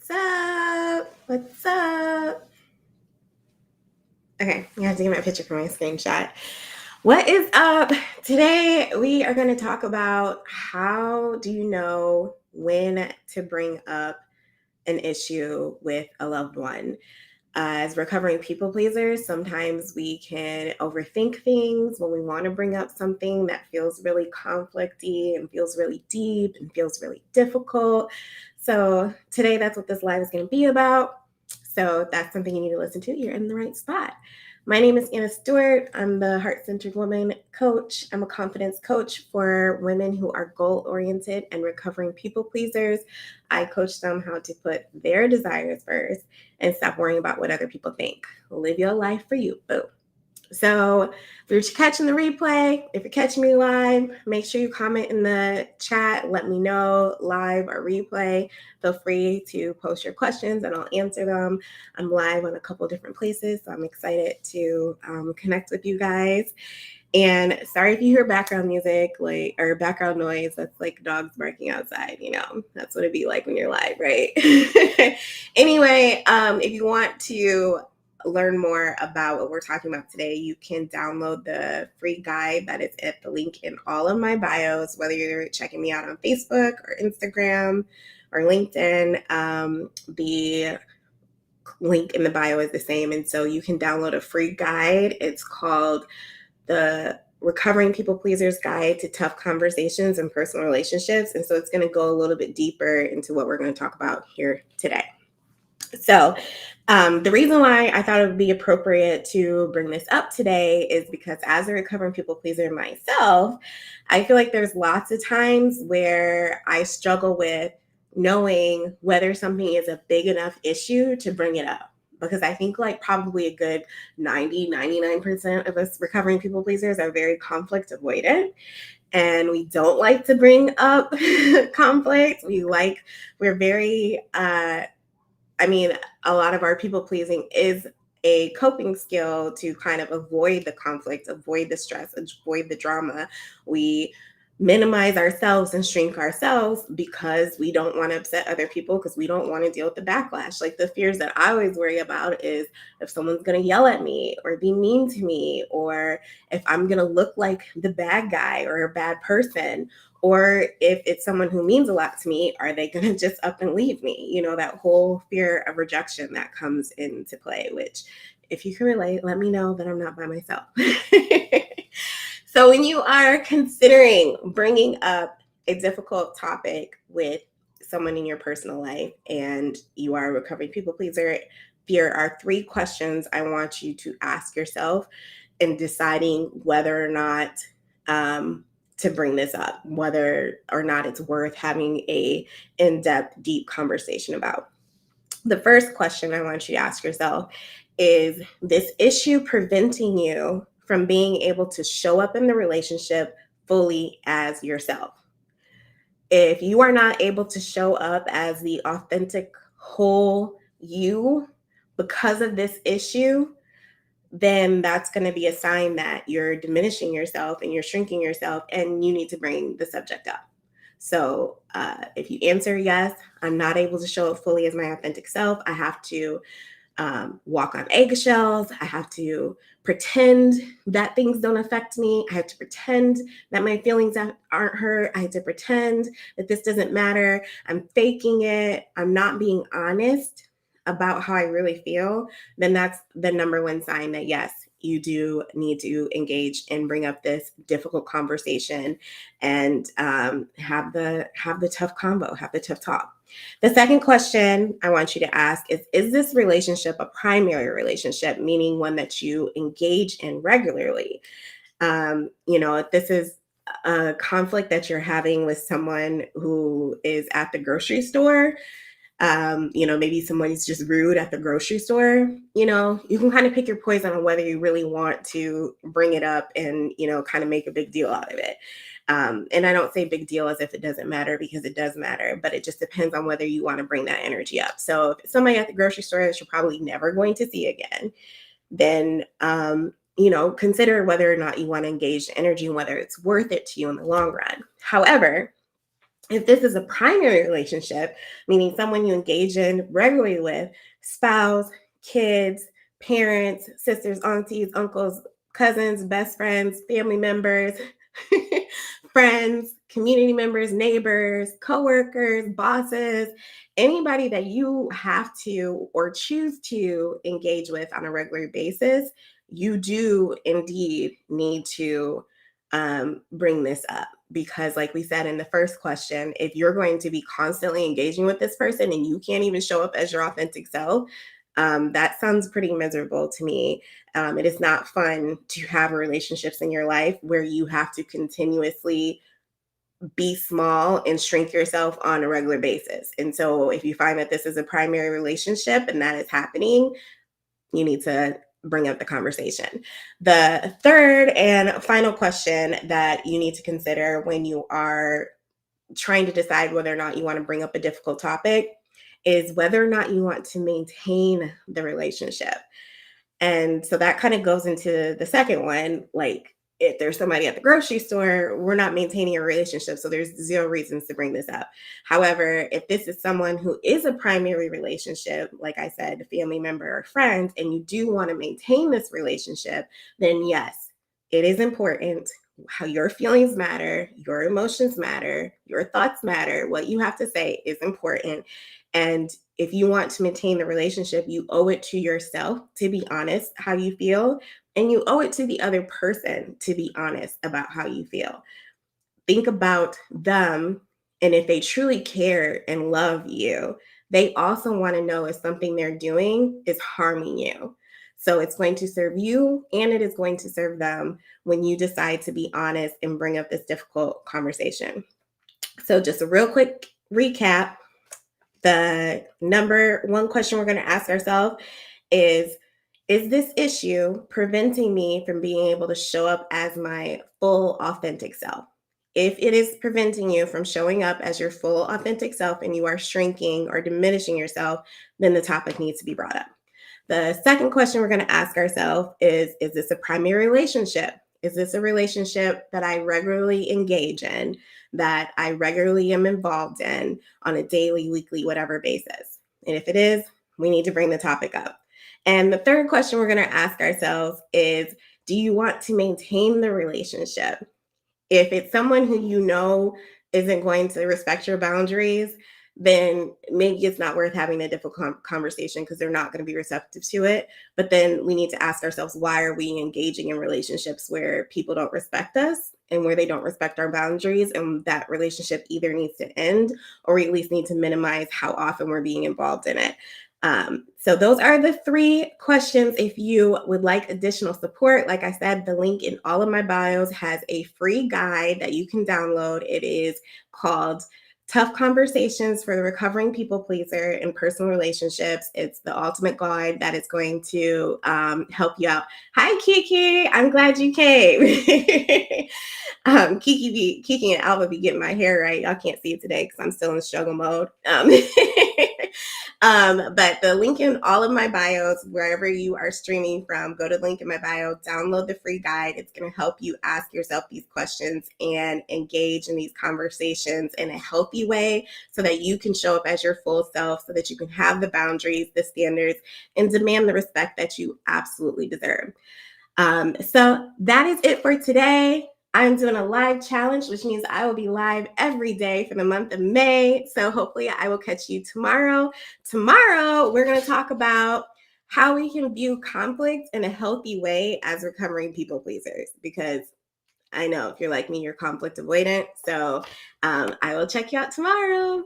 What's up? What's up? Okay, I have to get my picture for my screenshot. What is up? Today we are going to talk about how do you know when to bring up an issue with a loved one. As recovering people pleasers, sometimes we can overthink things when we want to bring up something that feels really conflicty and feels really deep and feels really difficult. So, today that's what this live is going to be about. So, if that's something you need to listen to, you're in the right spot. My name is Anna Stewart. I'm the Heart Centered Woman coach. I'm a confidence coach for women who are goal oriented and recovering people pleasers. I coach them how to put their desires first and stop worrying about what other people think. Live your life for you. Boom. So if you're catching the replay, if you're catching me live, make sure you comment in the chat. Let me know live or replay. Feel free to post your questions and I'll answer them. I'm live on a couple different places, so I'm excited to connect with you guys. And sorry if you hear background music, like, or background noise. That's like dogs barking outside. That's what it'd be like when you're live, right? Anyway, if you want to learn more about what we're talking about today, you can download the free guide that is at the link in all of my bios, whether you're checking me out on Facebook or Instagram or LinkedIn. The link in the bio is the same. And so you can download a free guide. It's called the Recovering People Pleasers Guide to Tough Conversations and Personal Relationships. And so it's going to go a little bit deeper into what we're going to talk about here today. So, the reason why I thought it would be appropriate to bring this up today is because as a recovering people pleaser myself, I feel like there's lots of times where I struggle with knowing whether something is a big enough issue to bring it up. Because I think like probably a good 99% of us recovering people pleasers are very conflict avoidant. And we don't like to bring up conflict. We're very, a lot of our people pleasing is a coping skill to kind of avoid the conflict, avoid the stress, avoid the drama. We minimize ourselves and shrink ourselves because we don't want to upset other people, because we don't want to deal with the backlash. Like the fears that I always worry about is if someone's going to yell at me or be mean to me, or if I'm going to look like the bad guy or a bad person, or if it's someone who means a lot to me, are they going to just up and leave me? That whole fear of rejection that comes into play, which if you can relate, let me know that I'm not by myself. So when you are considering bringing up a difficult topic with someone in your personal life and you are a recovering people pleaser, there are 3 questions I want you to ask yourself in deciding whether or not to bring this up, whether or not it's worth having a in-depth, deep conversation about. The first question I want you to ask yourself is this issue preventing you from being able to show up in the relationship fully as yourself? If you are not able to show up as the authentic, whole you because of this issue, then that's going to be a sign that you're diminishing yourself and you're shrinking yourself, and you need to bring the subject up. So if you answer yes, I'm not able to show up fully as my authentic self. I have to walk on eggshells. I have to pretend that things don't affect me. I have to pretend that my feelings aren't hurt. I have to pretend that this doesn't matter. I'm faking it. I'm not being honest about how I really feel. Then that's the number one sign that yes, you do need to engage and bring up this difficult conversation and have the tough convo, have the tough talk. The second question I want you to ask is this relationship a primary relationship, meaning one that you engage in regularly? If this is a conflict that you're having with someone who is at the grocery store, maybe someone's just rude at the grocery store, you can kind of pick your poison on whether you really want to bring it up and, kind of make a big deal out of it. And I don't say big deal as if it doesn't matter, because it does matter, but it just depends on whether you want to bring that energy up. So if it's somebody at the grocery store that you're probably never going to see again, then, consider whether or not you want to engage the energy and whether it's worth it to you in the long run. However, If this is a primary relationship, meaning someone you engage in regularly with, spouse, kids, parents, sisters, aunties, uncles, cousins, best friends, family members, friends, community members, neighbors, coworkers, bosses, anybody that you have to or choose to engage with on a regular basis, you do indeed need to bring this up, because like we said in the first question, if you're going to be constantly engaging with this person and you can't even show up as your authentic self, that sounds pretty miserable to me. It is not fun to have relationships in your life where you have to continuously be small and shrink yourself on a regular basis. And so if you find that this is a primary relationship and that is happening, you need to bring up the conversation. The third and final question that you need to consider when you are trying to decide whether or not you want to bring up a difficult topic is whether or not you want to maintain the relationship. And so that kind of goes into the second one. Like, if there's somebody at the grocery store, we're not maintaining a relationship. So there's zero reasons to bring this up. However, if this is someone who is a primary relationship, like I said, a family member or friend, and you do want to maintain this relationship, then yes, it is important. How your feelings matter, your emotions matter, your thoughts matter, what you have to say is important. And if you want to maintain the relationship, you owe it to yourself to be honest how you feel, and you owe it to the other person to be honest about how you feel. Think about them, and if they truly care and love you, they also want to know if something they're doing is harming you. So it's going to serve you and it is going to serve them when you decide to be honest and bring up this difficult conversation. So, just a real quick recap: the number one question we're going to ask ourselves is this issue preventing me from being able to show up as my full authentic self? If it is preventing you from showing up as your full authentic self and you are shrinking or diminishing yourself, then the topic needs to be brought up. The second question we're going to ask ourselves is this a primary relationship? Is this a relationship that I regularly engage in, that I regularly am involved in on a daily, weekly, whatever basis? And if it is, we need to bring the topic up. And the third question we're going to ask ourselves is, do you want to maintain the relationship? If it's someone who you know isn't going to respect your boundaries, then maybe it's not worth having a difficult conversation because they're not going to be receptive to it. But then we need to ask ourselves, why are we engaging in relationships where people don't respect us and where they don't respect our boundaries? And that relationship either needs to end, or we at least need to minimize how often we're being involved in it. So those are the three questions. If you would like additional support, like I said, the link in all of my bios has a free guide that you can download. It is called Tough Conversations for the Recovering People Pleaser in Personal Relationships. It's the ultimate guide that is going to help you out. Hi, Kiki. I'm glad you came. Kiki and Alba be getting my hair right. Y'all can't see it today because I'm still in struggle mode. But the link in all of my bios, wherever you are streaming from, go to the link in my bio, download the free guide. It's going to help you ask yourself these questions and engage in these conversations in a healthy way so that you can show up as your full self, so that you can have the boundaries, the standards, and demand the respect that you absolutely deserve. So that is it for today. I'm doing a live challenge, which means I will be live every day for the month of May. So hopefully I will catch you tomorrow. Tomorrow, we're going to talk about how we can view conflict in a healthy way as recovering people pleasers, because I know if you're like me, you're conflict avoidant. So I will check you out tomorrow.